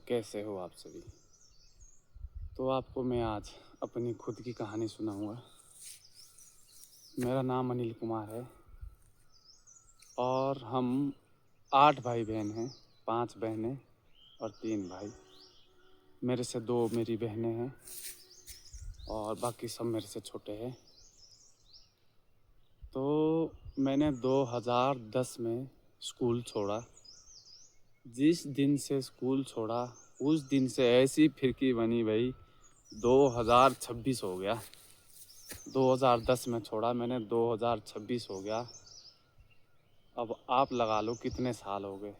कैसे हो आप सभी। तो आपको मैं आज अपनी खुद की कहानी सुनाऊंगा। मेरा नाम अनिल कुमार है और हम 8 भाई बहन हैं, 5 बहनें और 3 भाई। मेरे से 2 मेरी बहनें हैं और बाकी सब मेरे से छोटे हैं। तो मैंने 2010 में स्कूल छोड़ा। जिस दिन से स्कूल छोड़ा उस दिन से ऐसी फिरकी बनी भाई, 2026 हो गया। 2010 में छोड़ा मैंने, 2026 हो गया। अब आप लगा लो कितने साल हो गए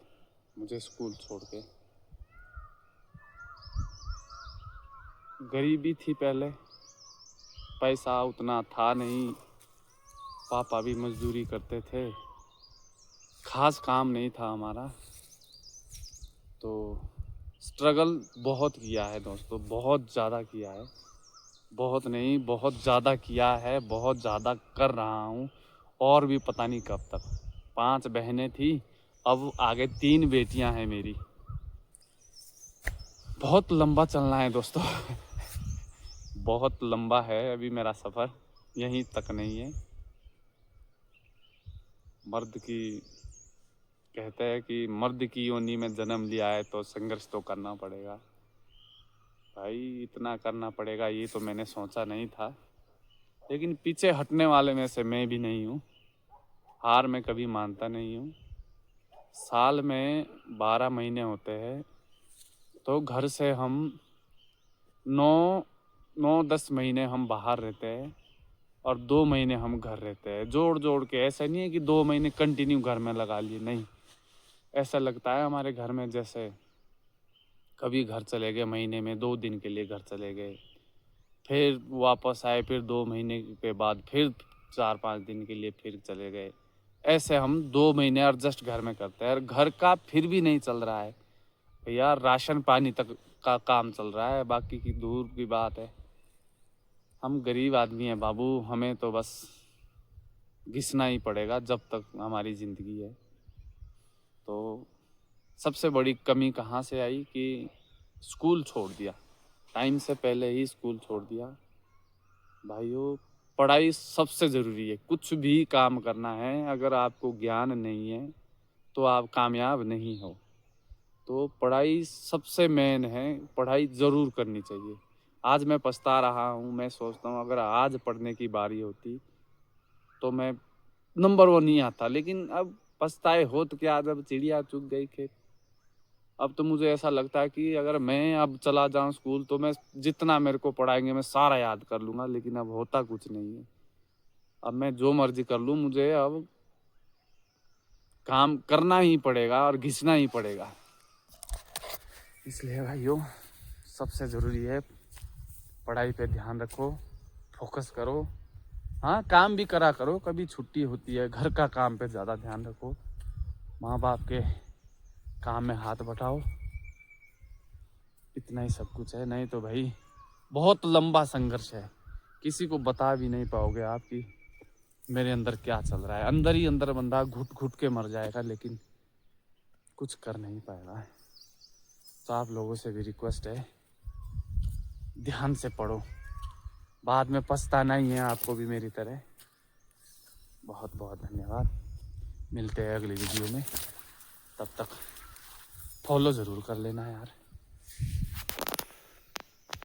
मुझे स्कूल छोड़ के। गरीबी थी पहले, पैसा उतना था नहीं, पापा भी मजदूरी करते थे, खास काम नहीं था हमारा। तो स्ट्रगल बहुत किया है दोस्तों, बहुत ज़्यादा किया है। बहुत नहीं, बहुत ज़्यादा किया है, बहुत ज़्यादा कर रहा हूँ और भी पता नहीं कब तक। 5 बहनें थी, अब आगे 3 बेटियां हैं मेरी। बहुत लंबा चलना है दोस्तों बहुत लंबा है अभी मेरा सफ़र, यहीं तक नहीं है। मर्द की कहते हैं कि मर्द की योनि में जन्म लिया है तो संघर्ष तो करना पड़ेगा भाई, इतना करना पड़ेगा ये तो मैंने सोचा नहीं था। लेकिन पीछे हटने वाले में से मैं भी नहीं हूँ, हार मैं कभी मानता नहीं हूँ। साल में 12 महीने होते हैं, तो घर से हम 9-10 महीने हम बाहर रहते हैं और 2 महीने हम घर रहते हैं। जोड़ जोड़ के, ऐसा नहीं है कि 2 महीने कंटिन्यू घर में लगा लिए, नहीं। ऐसा लगता है हमारे घर में जैसे कभी घर चले गए, महीने में 2 दिन के लिए घर चले गए, फिर वापस आए, फिर 2 महीने के बाद फिर 4-5 दिन के लिए फिर चले गए। ऐसे हम 2 महीने एडजस्ट घर में करते हैं और घर का फिर भी नहीं चल रहा है भैया, राशन पानी तक का काम चल रहा है, बाकी की दूर की बात है। हम गरीब आदमी हैं बाबू, हमें तो बस घिसना ही पड़ेगा जब तक हमारी ज़िंदगी है। तो सबसे बड़ी कमी कहाँ से आई कि स्कूल छोड़ दिया, टाइम से पहले ही स्कूल छोड़ दिया। भाइयों, पढ़ाई सबसे ज़रूरी है। कुछ भी काम करना है, अगर आपको ज्ञान नहीं है तो आप कामयाब नहीं हो। तो पढ़ाई सबसे मेन है, पढ़ाई ज़रूर करनी चाहिए। आज मैं पछता रहा हूँ, मैं सोचता हूँ अगर आज पढ़ने की बारी होती तो मैं नंबर 1 ही आता। लेकिन अब पछताए हो तो क्या, जब चिड़िया चुग गई खेत। अब तो मुझे ऐसा लगता है कि अगर मैं अब चला जाऊँ स्कूल तो मैं जितना मेरे को पढ़ाएंगे मैं सारा याद कर लूँगा, लेकिन अब होता कुछ नहीं है। अब मैं जो मर्जी कर लूँ, मुझे अब काम करना ही पड़ेगा और घिसना ही पड़ेगा। इसलिए भाइयों, सबसे ज़रूरी है पढ़ाई पे ध्यान रखो, फोकस करो। हाँ, काम भी करा करो, कभी छुट्टी होती है, घर का काम पे ज़्यादा ध्यान रखो, माँ बाप के काम में हाथ बटाओ। इतना ही सब कुछ है, नहीं तो भाई बहुत लंबा संघर्ष है। किसी को बता भी नहीं पाओगे आप कि मेरे अंदर क्या चल रहा है। अंदर ही अंदर बंदा घुट घुट के मर जाएगा, लेकिन कुछ कर नहीं पाएगा। तो आप लोगों से भी रिक्वेस्ट है, ध्यान से पढ़ो, बाद में पछताना ही है आपको भी मेरी तरह। बहुत बहुत धन्यवाद, मिलते हैं अगली वीडियो में। तब तक फॉलो ज़रूर कर लेना यार।